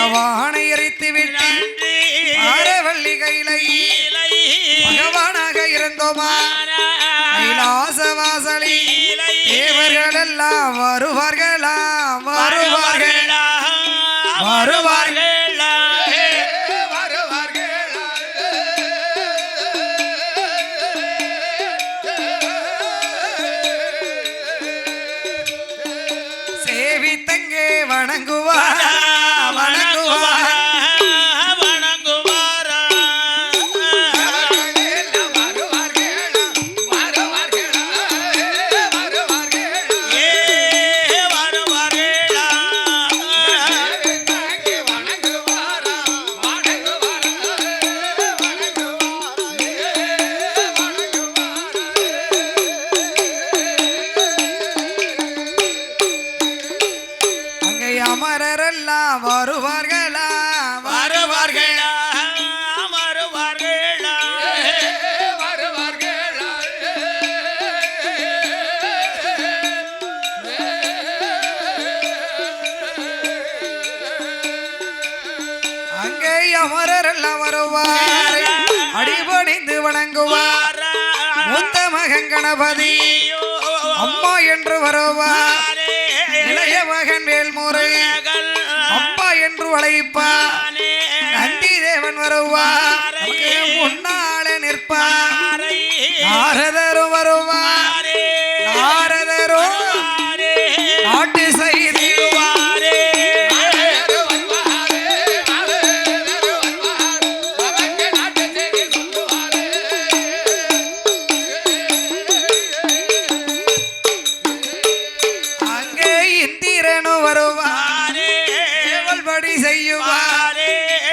பகவானை எரித்து விட்டு ஆரவள்ளி கைலை பகவானாக இருந்தோமா கைலாச வாசலி தேவர்கள் எல்லாம் வருவார்களா வருவார்களா வருவார்கள் சேவித்தங்கே வணங்குவார் வணங்குவார் அமரரெல்லாம் வருவார்களா வருவார்களா வருவார்களா வருவார்களா அங்கே அமரரெல்லாம் வருவார் அடிபணிந்து வணங்குவார் மூத்த மகன் கணபதி அம்மா என்று வருவார் இளைய மகன் வேல்முறை அப்பா என்று அழைப்பார் நந்தி தேவன் வருவார் முன்னாலே நிற்பார் நாரதரும் வருவார் நாரதரும் நாட்டு செய்தி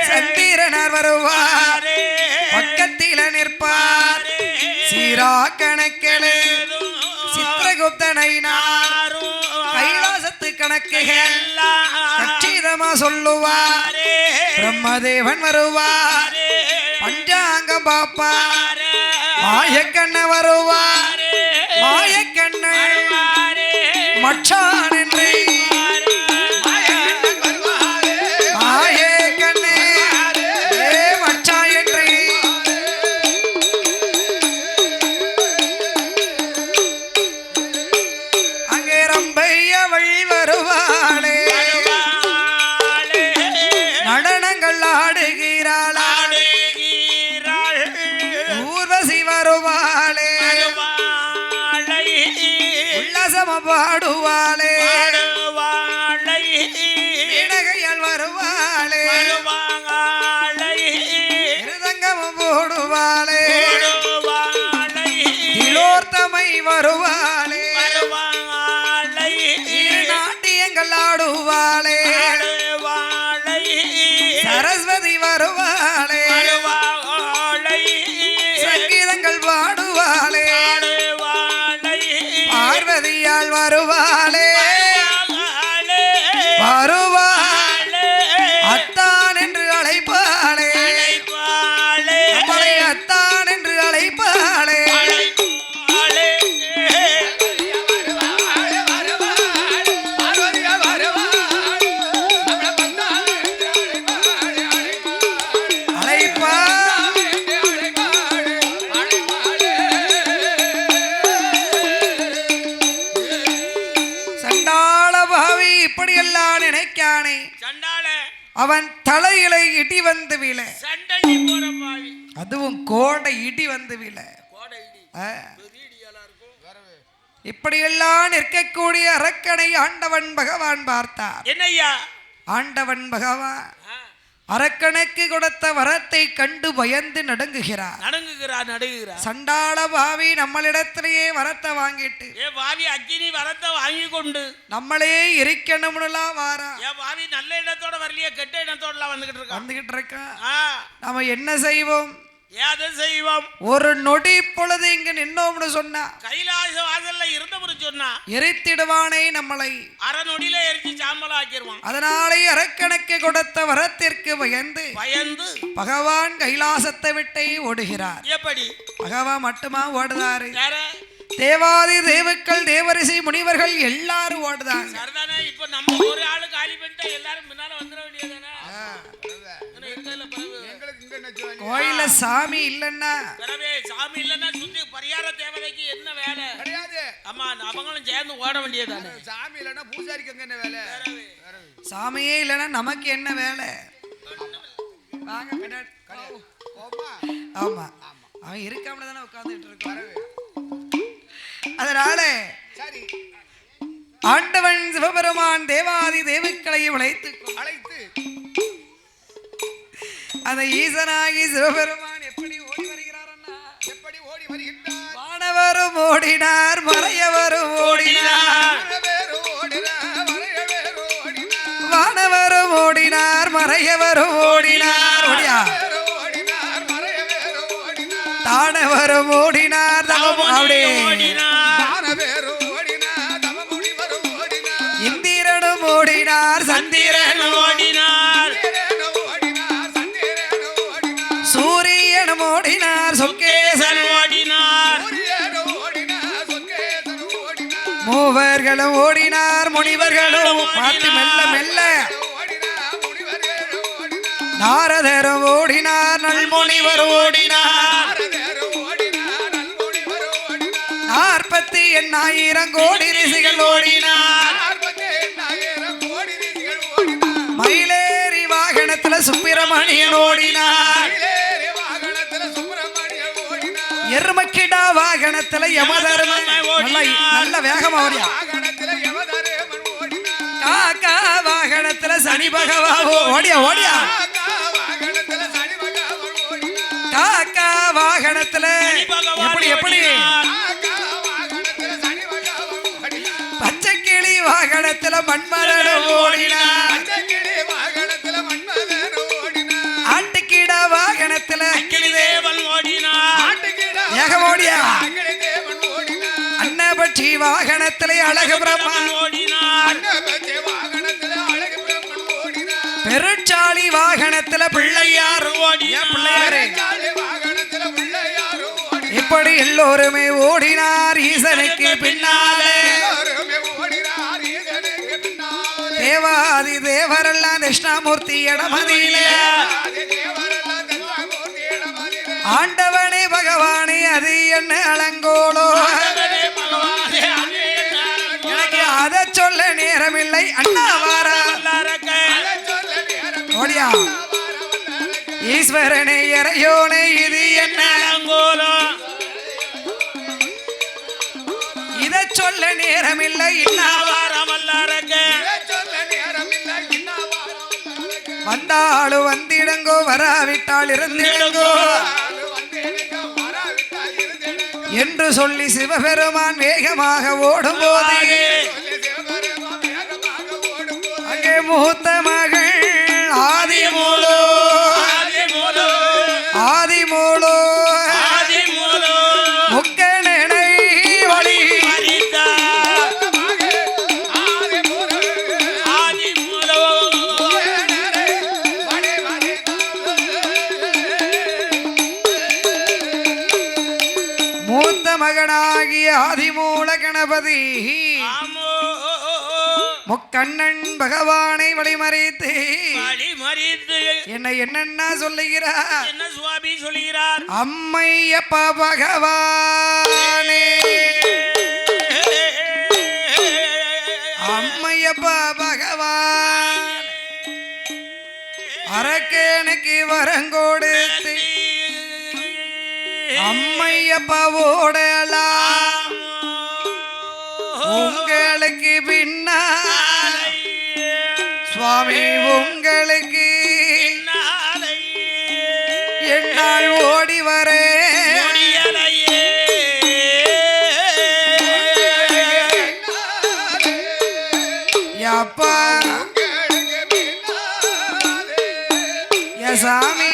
சந்திரனார் வருவார் பக்கத்தில நிற்பார் சீரா கணக்கிலே சித்திரகுப்தனை கைலாசத்து கணக்குகள் கச்சிதமா சொல்லுவார் பிரம்மதேவன் வருவார் பஞ்சாங்கம் பாப்பார் மாயக்கண்ண வருவார் மாயக்கண்ணன் மச்சான் என்று நடனங்கள் ஆடுகிறாள் ஊர்வசி வருவாளே உல்லாசம பாடுவாளே வினகையால் வருவாளே மிருதங்கம் போடுவாளே திலோர்த்தமை வருவாளே நாட்டியங்கள் ஆடுவாளே சரஸ்வதி வருவாளே சங்கீதங்கள் பாடுவாளே பார்வதியால் வருவாளே வருவாளே அத்தான் என்று அழைப்பாளே நம்மளை அத்தான் என்று அழைப்பாளே இப்படியெல்லாம் நினைக்கானே அவன் தலையிலை இடி வந்து விழ அதுவும் கோடை இடி வந்து விழ இப்படியெல்லாம் நிற்கக்கூடிய அரக்கனை ஆண்டவன் பகவான் பார்த்தார். என்னையா ஆண்டவன் பகவான் அரக்கனுக்கு கொடுத்த வரத்தை கண்டு பயந்து நடுங்குகிறார். சண்டாள பாவி நம்மளிடத்திலேயே வரத்தை வாங்கிட்டு அக்கினி வரத்தை வாங்கி கொண்டு நம்மளே எரிக்கணும்னுலாம் வாரா. பாவி நல்ல இடத்தோட வரலையே கெட்ட இடத்தோட வந்துகிட்டு இருக்கா. நாம என்ன செய்வோம்? ஒரு நொடி பொழுது இங்கு நின்னோம்னு சொன்னா கைலாச வாசல்ல இருந்தவரு சொன்னா எரித்திடுவானே நம்மளை அரை நொடியில எரிச்சு சாம்பல் ஆக்கிடுவான். அதனாலே அரக்கனுக்கு கொடுத்த வரத்திற்கு பயந்து பகவான் கைலாசத்தை விட்டே ஓடுகிறார். எப்படி பகவான் மட்டுமா ஓடுதாரு? தேவாதி தேவக்கள் தேவரிசி முனிவர்கள் எல்லாரும் ஓடுதாங்க. இப்ப நம்ம ஒரு ஆளு காலி பண்ணிட்டா எல்லாரும் முன்னால வந்துட வேண்டியதானே. கோயில சாமி இல்லன்னா சாமி இல்லன்னா சுத்தி பரிகார தேவதைக்கு என்ன வேலை கிடையாது. ஆமா அவங்களும் சேர்ந்து ஓட வேண்டியதானே. சாமி இல்லன்னா பூசாரிக்கு என்ன வேலை? சாமியே இல்லன்னா நமக்கு என்ன வேலை? வாங்க பின்னாடி. ஆமா அவன் இருக்காமல தானே உட்கார்ந்துட்டு இருக்கான். அதனால சரி ஆண்டவன் சிவபெருமான் தேவாதி தேவக்களை அழைத்து அந்த ஈசனாகி சிவபெருமான் எப்படி ஓடி வருகிறார்னா எப்படி ஓடி வருகின்றார்? வானவரும் ஓடினார் மறையவரும் ஓடினார். வானவரும் ஓடினார் மறையவரும் ஓடினார். ஓடியா தானவரும் ஓடினார் தவம் அப்படியே இந்திரனும் ஓடினார் சந்திரனும் ஓடினார் சூரியனும் ஓடினார் சொக்கேசன் ஓடினார் மூவர்களும் ஓடினார் முனிவர்களும் பார்த்து மெல்ல மெல்ல நாரதரும் ஓடினார் நல்முனிவர் ஓடினார் 48,000 கோடி ரிஷிகள் ஓடினார். மயிலேறி வாகனத்துல சுப்பிரமணியன் ஓடினார். எருமக்கிடா வாகனத்துல யமதர்மன் நல்ல வேகமா ஓடியா. காக்கா வாகனத்துல சனி பகவா ஓடியா ஓடியா. காக்கா வாகனத்துல எப்படி எப்படி பச்சைக்கிளி வாகனத்துல மண்மலனும் ஓடினார். ஆட்டுக்கிடா வாகனத்துல கிளிதேவன் ஓடினார். வேகம் ஓடியா. அன்னபட்சி வாகனத்துல அழகு பிரம்மன் ஓடினார். பெருச்சாளி வாகனத்துல பிள்ளையார் ஓடிய பிள்ளையாரே இப்படி எல்லோருமே ஓடினார் ஈசனுக்கு பின்னாலே. தேவாதி தேவரெல்லாம் தட்சிணாமூர்த்தி இடமதியிலே ஆண்டவனே பகவானே அது என்ன அலங்கோலோ எனக்கு அதை சொல்ல நேரமில்லை அண்ணாவாரா ஓடியா. ஈஸ்வரனே இறையோனே இது என்ன அலங்கோலோ இதை சொல்ல நேரமில்லை இன்னாவாரம் வந்தாலும் வந்திடங்கோ வராவிட்டால் இருந்திடங்கோ என்று சொல்லி சிவபெருமான் வேகமாக ஓடும் போது அங்கே மூத்த மகள் ஆதிமூலோ ஆதிமூலோ முக்கணனை வழி மூத்த மகனாகிய ஆதிமூல கணபதி முக்கண்ணன் பகவானை வழிமறித்து என்னென்ன சொல்லுகிறார்? என்ன சுவாமி சொல்லுகிறார்? அம்மையப்பா பகவானே அம்மையப்பா பகவான் அரக்கனுக்கு வரங்கொடுத்து அம்மையப்பாவோடலாம் உங்களுக்கு பின்னால் சுவாமி உங்களுக்கு என்னால் ஓடி வரே அப்பா சாமி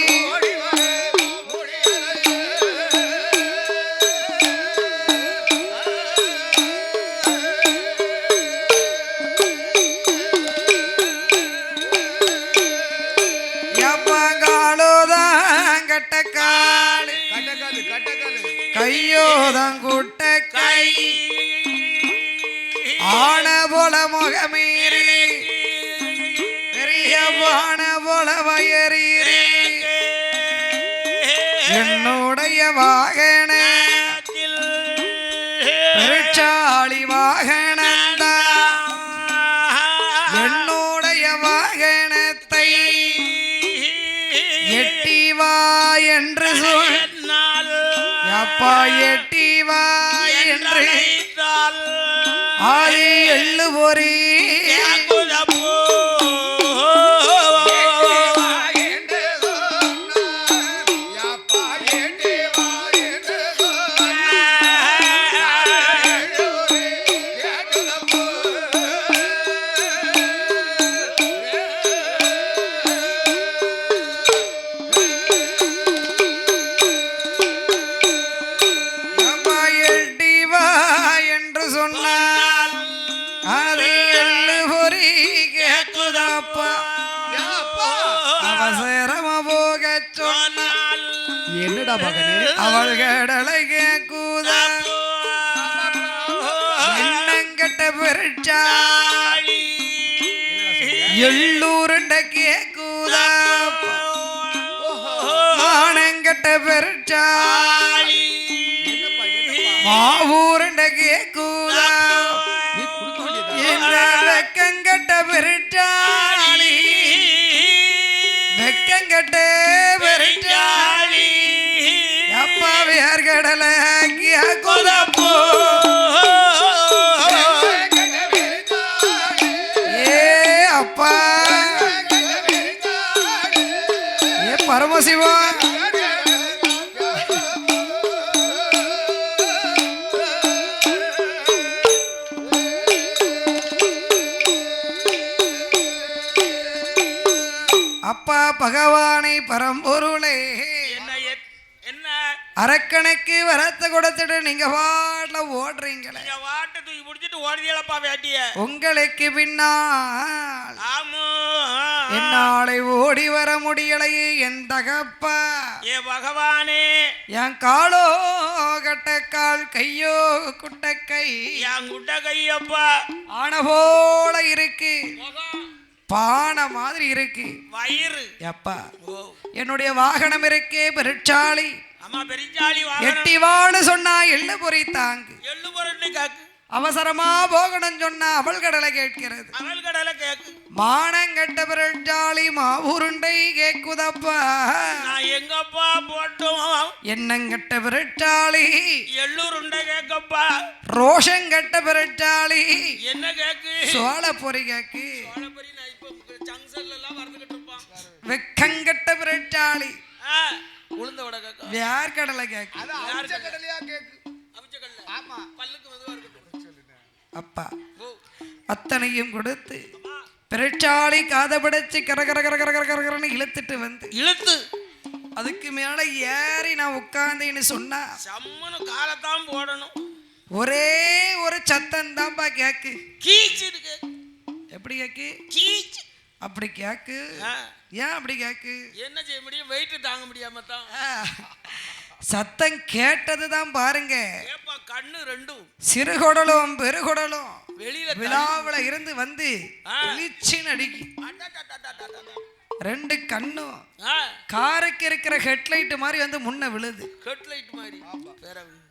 கையோதம் குட்ட கை ஆன போல முகமீறி பெரிய வான போல வயறி என்று சொன்னால் அப்பா எட்டி வா என்று ஆதி எள்ளு பொறி என்னடா மகனே அவள் கடலை கேக்குதா எண்ணங்கட்ட பெருச்சாளி எள்ளூருண்ட கேக்குதா மானங்கட்ட பெருச்சாளி மாவூருண்ட கேக்குதா இந்த வெக்கங்கட்ட பெருச்சாளி வெக்கங்கட்ட பெருச்சாளி அப்பாவே கடலை கேக்குதப்போ ஏ அப்பா ஏ பரமசிவா அப்பா பகவானை பரம்பொருளே அரக்கனுக்கு வரத்தை கொடுத்துட்டு நீங்க வாட்ல ஓடுறீங்களே வாட்டை தூக்கி முடிச்சிட்டு ஓடுதீங்களப்பா வேட்டிய உங்களுக்கு பின்னால் என்னாலை ஓடி வர முடியலையே என் தகப்பா ஏ பகவானே என் காலோ கட்டக்கால் கையோ குட்டக்கை என் குட்ட கையப்பா ஆன போல இருக்கு பானை மாதிரி இருக்கு வயிறு எப்பா என்னுடைய வாகனம் இருக்கே பெருச்சாளி அம்மா பெருச்சாளி எட்டி வான்னு சொன்னா எள்ளு பொறி தாங்கு எள்ளு பொருட்டு காக்கு அவசரமா போகணும் சொன்னா அவள் கடலை கேட்கிறது அவள் கடலை கேக்கு மானங்கட்ட பெருச்சாளி மாவுருண்டை கேக்குதப்பா நான் எங்கப்பா போட்டோம் என்னங்கட்ட பெருச்சாளி எள்ளூருண்டை கேக்கப்பா ரோஷங்கட்ட பெருச்சாளி என்ன கேக்கு சோள பொறி கேக்கு சோளப்பொரி நான் இப்ப ஜங்ஷன்ல எல்லாம் வரதுகிட்டு இருப்பான் வெக்கங்கட்ட பெருச்சாளி உளுந்த வடை கேக்கு யார் கடலை கேக்கு அது அவிச்ச கடலையா கேக்கு அவிச்ச கடலை ஆமா பல்லுக்கு மெதுவா இருக்கட்டும் அப்பா அத்தனையும் கொடுத்து பெருச்சாளி காதை பிடிச்சு கரகரன்னு இழுத்துட்டு வந்து இழுத்து அதுக்கு மேல ஏறி நான் உட்கார்ந்தேன்னு சொன்னா சம்மனு காலத்தான் போடணும் ஒரே ஒரு சத்தம் தான்ப்பா கேக்கு கீச்சு எப்படி கேக்கு கீச்சு அப்படி கேக்கு ஏன் அப்படி கேக்கு என்ன செய்ய முடியும் வெயிட் தாங்க முடியாம தான் சத்தம் கேட்டதுதான் பாருங்க கண்ணு ரெண்டும் சிறுகுடலும் பெருகுடலும் வெளியில விழாவில இருந்து வந்து வெளிச்சின்னு அடிக்கி ரெண்டு கண்ணும் காருக்கு இருக்கிற ஹெட்லைட் மாதிரி வந்து முன்ன விழுது ஹெட்லைட் மாதிரி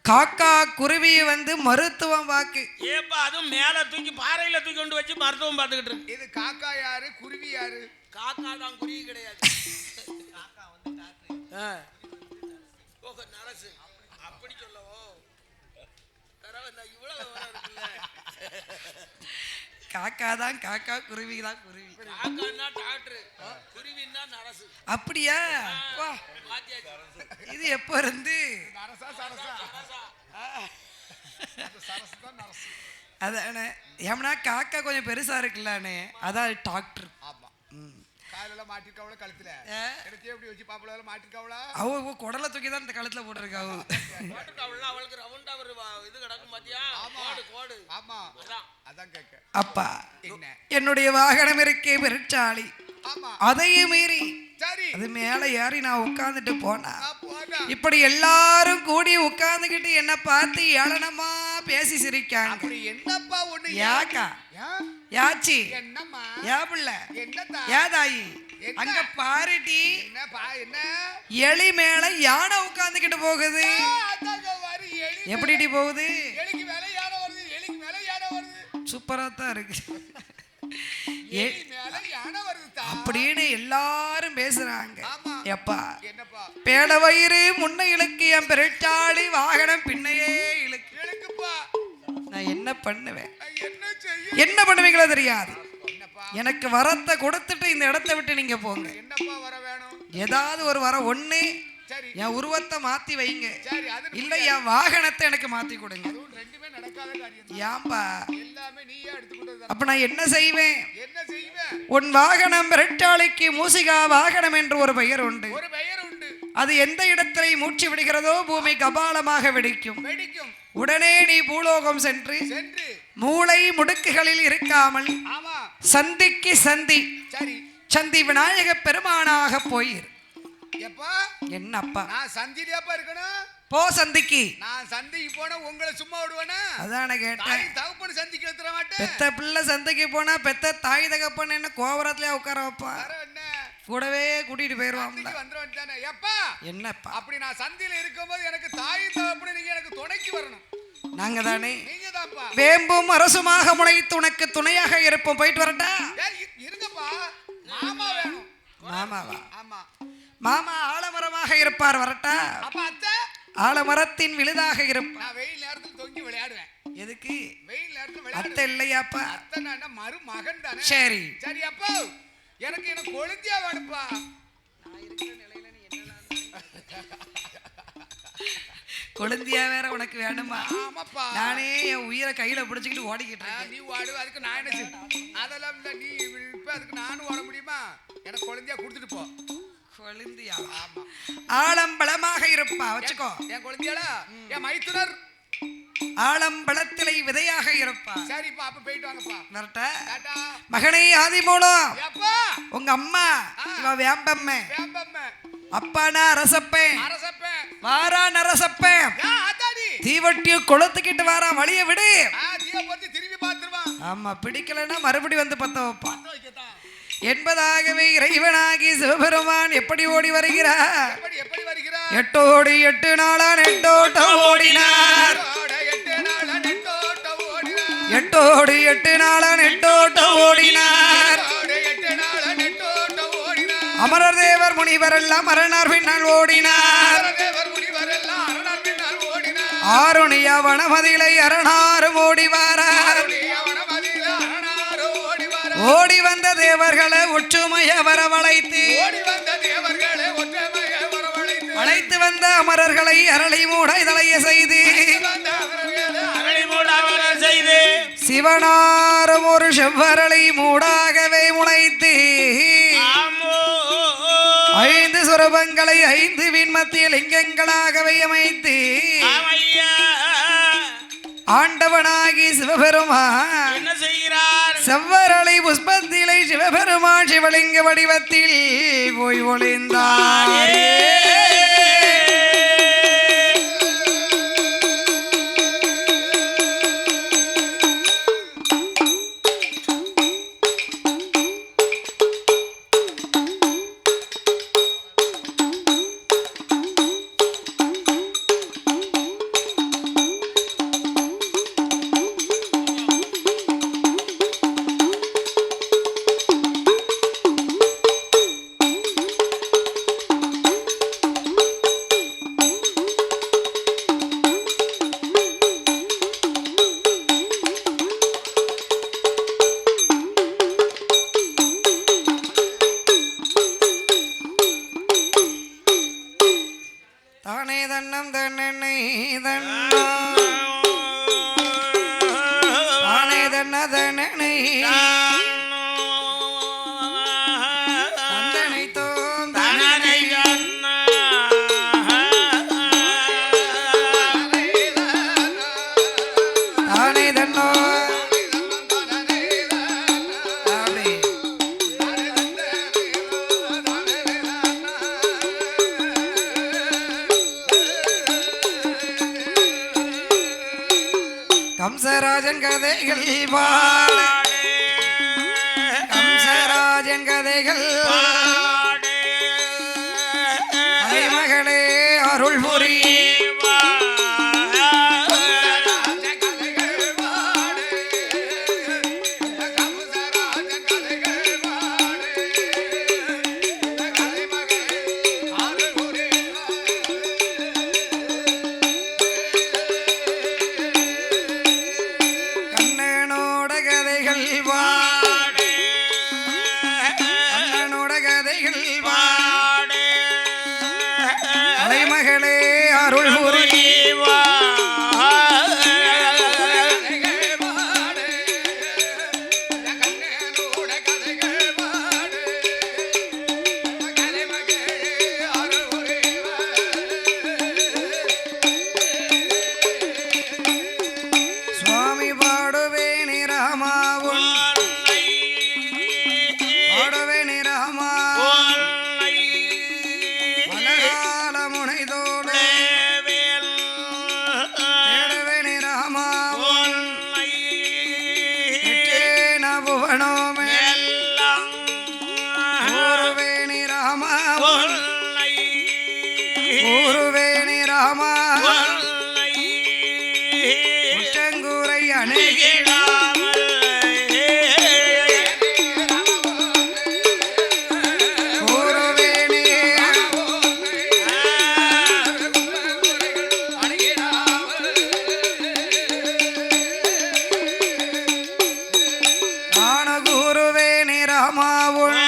காக்கா குருவி வந்து மருத்துவம் பாக்கு ஏப்பா அதுவும் மேல தூக்கி பாறையில தூக்கி கொண்டு வச்சு மருத்துவம் பார்த்துக்கிட்டு இருக்கு இது காக்கா யாரு குருவி யாரு காக்கா தான் குருவி கிடையாது காக்கா வந்து நரசு அப்படி சொல்லவோ இவ்வளவு காக்கா தான் காக்கா குருவி தான் குருவி காக்கான்னா டாக்டர் குருவின்னா நரசு அப்படியா இது எப்ப இருந்து அதானே ஏம்னா காக்கா கொஞ்சம் பெருசா இருக்குல்லானே அதான் டாக்டர் காலையில மாட்டிருக்காவள கழுத்துல எடுத்து எப்படி வச்சு பாப்பள மாட்டிருக்காவளா அவ குடல தூக்கி தான் இந்த கழுத்துல போட்டிருக்காவ போட்டிருக்காவள அவளுக்கு ரவுண்டா ஒரு இது கிடக்கும் பாத்தியா கோடு கோடு ஆமா அதான் கேக்க அப்பா என்னுடைய வாகனம் இருக்கே பெருச்சாளி ஆமா அதையும் மீறி சரி அது மேல ஏறி நான் உட்கார்ந்துட்டு போனா இப்படி எல்லாரும் கூடி உட்கார்ந்துகிட்டு என்ன பார்த்து ஏளனமா பேசி சிரிக்காங்க அப்படி என்னப்பா ஒண்ணு யாக்கா யாச்சி என்னம்மா யா புள்ள என்னதா யா தாயி அங்க பாருடி என்ன எலி மேல யானை உட்கார்ந்துகிட்டு போகுது எப்படிடி போகுது எலிக்கு மேல யானை வருது எலிக்கு மேல யானை வருது சூப்பரா தான் இருக்கு எலி மேல யானை வருது அப்படின்னு எல்லாரும் பேசுறாங்க எப்பா என்னப்பா பேட வயிறு முன்ன இழுக்கு என் பெருச்சாளி வாகனம் பின்னையே இழுக்கு இழுக்குப்பா நான் என்ன பண்ணுவேன் என்ன செய்ய என்ன பண்ணுவீங்களோ தெரியாது என்னப்பா எனக்கு வரத்தை கொடுத்துட்டு இந்த இடத்தை விட்டு நீங்க போங்க என்னப்பா வர வேணும் ஏதாவது ஒரு வர ஒண்ணு சரி என் உருவத்தை மாத்தி வைங்க சரி அது இல்ல என் வாகனத்தை எனக்கு மாத்தி கொடுங்க அதுவும் ரெண்டுமே நடக்காத காரியம் ஏன்பா எல்லாமே நீயே எடுத்துக்கிட்டது அப்ப நான் என்ன செய்வேன் என்ன செய்வேன் உன் வாகனம் விரட்டாளிக்கு மூசிகா வாகனம் என்று ஒரு பெயர் உண்டு ஒரு பெயர் உண்டு அது எந்த இடத்திலே மூச்சு விடுகிறதோ பூமி கபாலமாக வெடிக்கும் வெடிக்கும் உடனே நீ பூலோகம் சென்று சென்று மூளை முடுக்குகளில் இருக்காமல் ஆமா சந்திக்கு சந்தி சரி சந்தி விநாயக பெருமானாக போயிரு எப்பா என்னப்பா நான் சந்திரியாப்பா இருக்கணும் போ சந்திக்கு நான் சந்திக்கு போனா உங்களை சும்மா விடுவேனா அதான கேட்டேன் தகப்பன் சந்திக்கு எடுத்துட மாட்டேன் பெத்த பிள்ளை சந்தைக்கு போனா பெத்த தாய் தகப்பன் என்ன கோபுரத்திலே உட்கார வைப்பா வேற என்ன கூடவே கூட்டிட்டு போயிருவாங்க சந்திக்கு வந்துருவேன் தானே எப்பா என்னப்பா அப்படி நான் சந்தியில இருக்கும்போது எனக்கு தாய் தகப்பன் நீங்க எனக்கு துணைக்கு வரணும் நாங்க தானே நீங்க தான்ப்பா வேம்பும் அரசுமாக முளைத்து உனக்கு துணையாக இருப்போம் போயிட்டு வரட்டா இருங்கப்பா மாமா வேணும் மாமாவா ஆமா மாமா ஆலமரமாக இருப்பார் வரட்டா அப்ப அத்தை ஆலமரத்தின் விழுதாக இருப்பார் நான் வெயில் நேரத்துல தொங்கி விளையாடுவேன் எதுக்கு வெயில் நேரத்துல அத்தை விளையாடுவேன் இல்லையாப்பா அத்தை நான் மருமகன் தானே சரி சரி அப்போ எனக்கு என்ன கொழுந்தியா வேணுப்பா கொழுந்தியா வேற உனக்கு வேணுமா ஆமாப்பா நானே என் உயிரை கையில பிடிச்சிக்கிட்டு ஓடிக்கிட்டு இருக்கேன் நீ வாடு அதுக்கு நான் என்ன செய்ய அதெல்லாம் இல்ல நீ இப்ப அதுக்கு நானும் வர முடியுமா எனக்கு கொழுந்தியா கொடுத்துட்டு போ கொழுந்தியா ஆமா ஆலம்பலமாக இருப்பா வச்சுக்கோ என் கொழுந்தியாடா என் மைத்துனர் ஆலம்பலத்திலே விதையாக இருப்பா சரிப்பா அப்ப போயிட்டு வாங்கப்பா வரட்டா டாடா மகனே ஆதிமூலம் எப்பா உங்க அம்மா இவ வேம்பம்மே வேம்பம்மே அப்பானா அரசப்பேன் அரசப்பே வாரா நரசப்பேன் யா அதாடி தீவட்டிய கொளுத்துக்கிட்டு வாரா வழிய விடு தீய பத்தி திரும்பி பாத்துருவான் ஆமா பிடிக்கலன்னா மறுபடி வந்து பத்த வைப்பான் பத்த வைக்கத்தான் என்பதாகவே இறைவனாகி சிவபெருமான் எப்படி ஓடி வருகிறார் எப்படி எப்படி வருகிறார் எட்டோடு 8 நாளா நெட்டோட்டம் ஓடினார் எட்டோடு 8 நாளா நெட்டோட்டம் ஓடினார் அமரர் தேவர் முனிவர் எல்லாம் அரணார் பின்னால் ஓடினார் ஆருணிய வனமதிலை அரணாரும் ஓடிவாரார் ஓடி வந்த தேவர்களை ஒற்றுமைய வரவழைத்து அழைத்து வந்த அமரர்களை அரளி மூட இதழைய செய்து சிவனாரும் ஒரு செவ்வரளி மூடாகவே முளைத்து 5 சுரபங்களை 5 விண்மத்திய லிங்கங்களாகவே அமைத்து ஆண்டவனாகி சிவபெருமான் என்ன செய்கிறார்? செவ்வரளை புஷ்பத்திலை சிவபெருமான் சிவலிங்க வடிவத்தில் போய் ஒளிந்தார். தானே தன்னம் தன்னெண்ணை தன்னா தானே தன்ன தன்னெண்ணை தந்தனை தோம் தனனை தானே தன்னோ அப்படி கம்சராஜன் கதைகள் பாடு கம்சராஜன் கதைகள் மகளே அருள் புரி கூறுவேணி ராமா குற்றங்கூரை அணுகிடாமல் கூறுவேணி நானு கூறுவேணி ராமாவுள்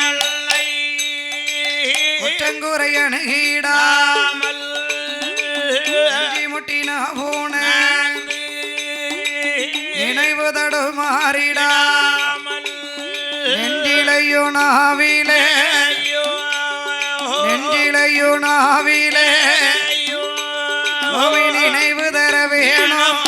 குற்றங்கூரை அணுகிடாமல் முட்டின போன நினைவு தடுமாறிடாமல் நெஞ்சிலையுணாவிலே நெஞ்சிலையுணாவிலே நினைவு தர வேணும்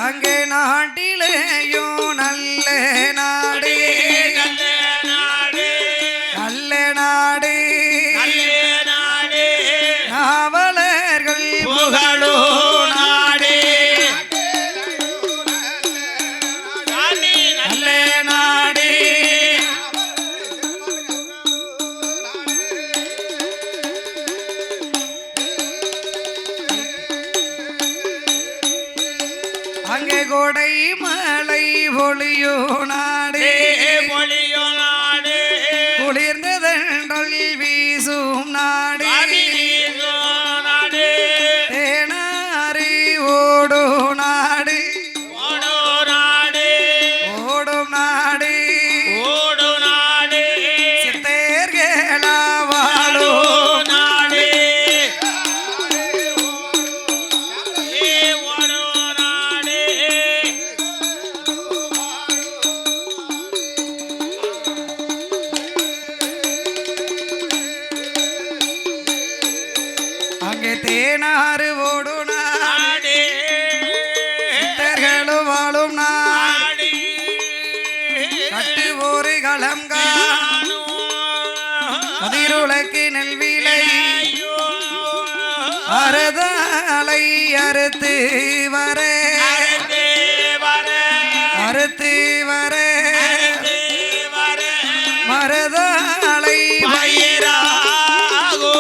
அங்கே நாட்டிலேயோ நல்ல நாடு நல்ல நாடு நாவலர்கள் புகழோ நாடு நல்ல நாடு அங்கே கொடை மலை பொழியோ நாடு குளிர்ந்ததென்றல் வீசும் நாடு தேனாரி ஓடோ நாடு ஓடும் நாடு சித்தேர்களா வாழோ நாடு அங்கே தேனாறு ஓடும் நாடு சித்தர்களும் வாழும் நாடு கட்டு ஒரு களங்கா கதிருளக்கு நெல்விலை அறுதலை அறுத்து வர அறுத்து வர மருதலை பயிராகோ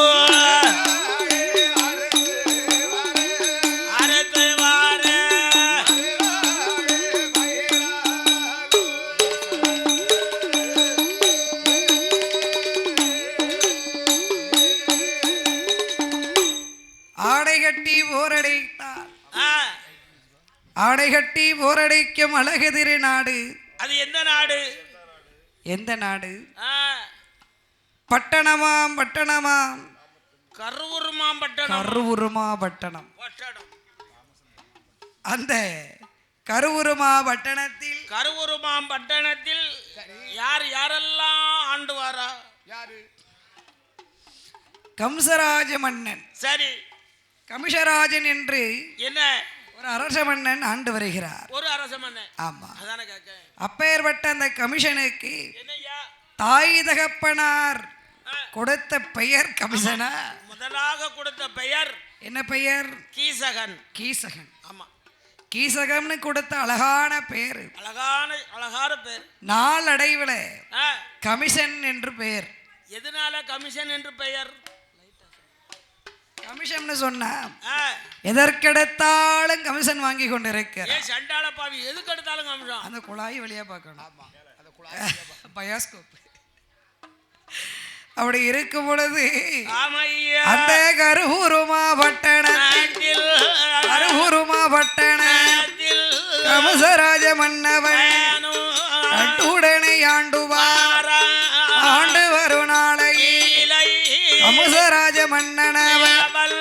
ஆடை கட்டி போரடைத்தார் ஆடை கட்டி போரடைக்கும் அழகு திருநாடு அது எந்த நாடு எந்த நாடு பட்டணமாம் பட்டணமாம் கருவுருமா பட்டணம் அந்த கருவுருமா பட்டணத்தில் யார் யாரெல்லாம் ஆண்டு வாரா யாரு கம்சராஜ மன்னன் சரி கமிஷராஜன் என்று என்ன ஒரு அரச மன்னன் ஆண்டு வருகிறார் ஒரு அரச மன்னன் ஆமா அதானே கேக்க அப்பேற்பட்ட அந்த கமிஷனுக்கு என்னய்யா தாய் தகப்பனார் கொடுத்த பெயர் கமிஷனா முதலாக கொடுத்த பெயர் என்ன பெயர் கீசகன் கீசகன் ஆமா கீசகம்னு கொடுத்த அழகான பேரு அழகான பேர் நாளடைவுல கமிஷன் என்று பெயர் எதனால கமிஷன் என்று பெயர் கமிஷன் சொன்னா எதற்கெடுத்தாலும் கமிஷன் வாங்கி கொண்டிருக்கிற சண்டாள பாவி எதுக்கு எடுத்தாலும் கமிஷன் அந்த குழாய் வழியா பார்க்கணும் பயாஸ்கோப் அப்படி இருக்கும் பொழுது அந்த கருவுருமா பட்டணத்தில் கமசராஜ மன்னவன் உடனே ஆண்டுவார் ஆண்டு வரும் நாளை கமசராஜ மன்னனவன்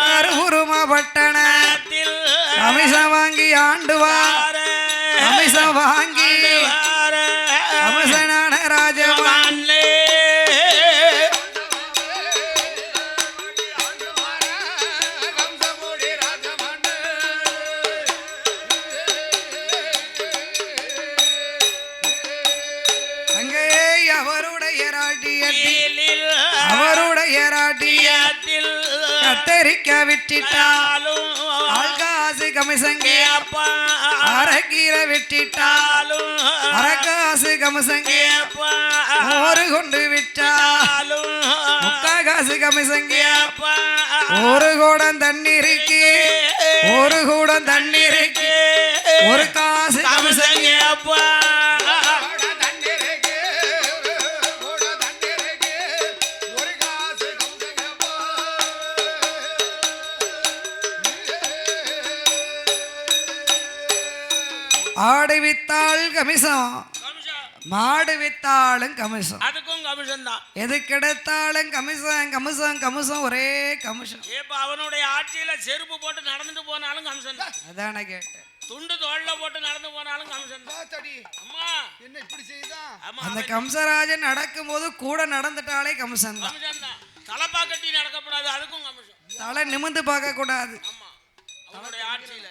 கருவுருமா பட்டணத்தில் கமிஷம் வாங்கி ஆண்டுவார் கமிஷம் வாங்கி கமிஷனான ராஜமான் அவருடைய ராஜ்யத்தில் அமெரிக்க விட்டிட்டாலும் ஆள்காசு கமிசங்கே அரைக்கீரை விட்டிட்டாலும் அரக்காசு கமிசங்கே ஒரு கொண்டு விட்டாலும் முக்காகாசு கமிசங்கே ஒரு கூடம் தண்ணீருக்கு ஒரு கூடம் தண்ணீருக்கு ஒரு காசு கமிசங்கே ஆடு வித்தாள் கமிசம் மாடு வித்தாலும் கமிஷன் அதுக்கும் கமிஷன் தான் எது கிடைத்தாலும் கமிஷன் கமிஷன் கமிஷன் ஒரே கமிஷன் இப்ப அவனுடைய ஆட்சியில செருப்பு போட்டு நடந்துட்டு போனாலும் கமிஷன் தான் அதான கேட்டேன் துண்டு தோல்ல போட்டு நடந்து போனாலும் கமிஷன் தான் அம்மா என்ன இப்படி செய்தா அந்த கம்சராஜன் நடக்கும் போது கூட நடந்துட்டாலே கமிஷன் தான் கமிஷன் தான் தலப்பா கட்டி நடக்கப்படாது அதுக்கும் கமிஷன் தலை நிமிந்து பார்க்க கூடாது ஆமா அவனுடைய ஆட்சியில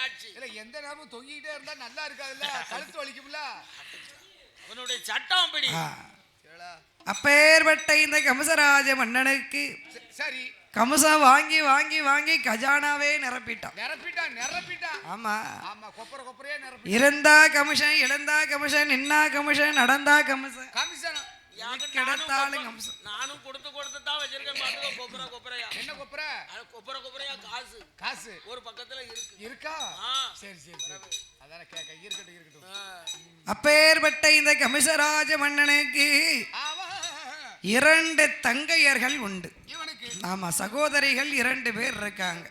ஆட்சி இல்ல எந்த நேரமும் தொங்கிட்டே இருந்தா நல்லா இருக்காதுல்ல கழுத்து வலிக்கும்ல அவனுடைய சட்டம் அப்படி அப்பேற்பட்ட இந்த கம்சராஜ மன்னனுக்கு சரி கமிஷம் வாங்கி வாங்கி வாங்கி கஜானாவே நிரப்பிட்டான் நிரப்பிட்டான் ஆமா ஆமா கொப்பரையே நிரப்பி இருந்தா கமிஷன் இழந்தா கமிஷன் நின்னா கமிஷன் நடந்தா கமிஷன் கமிஷன் கிடைத்தாலும் கமிஷன் நானும் கொடுத்து தான் வச்சிருக்கேன் பாத்துக்கோ கொப்பரையா என்ன கொப்பரை கொப்பரையா காசு ஒரு பக்கத்துல இருக்கா சரி அதான கேக்க இருக்கட்டும் அப்பேற்பட்ட இந்த கமிஷராஜ மன்னனுக்கு 2 தங்கையர்கள் உண்டு. ஆமா சகோதரிகள் 2 பேர் இருக்காங்க.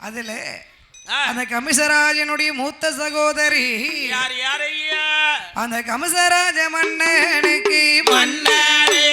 அதுல அந்த கமிஷராஜனுடைய மூத்த சகோதரி யார் ஐயா? அந்த கமிஷராஜ மன்னனுக்கு மன்னரே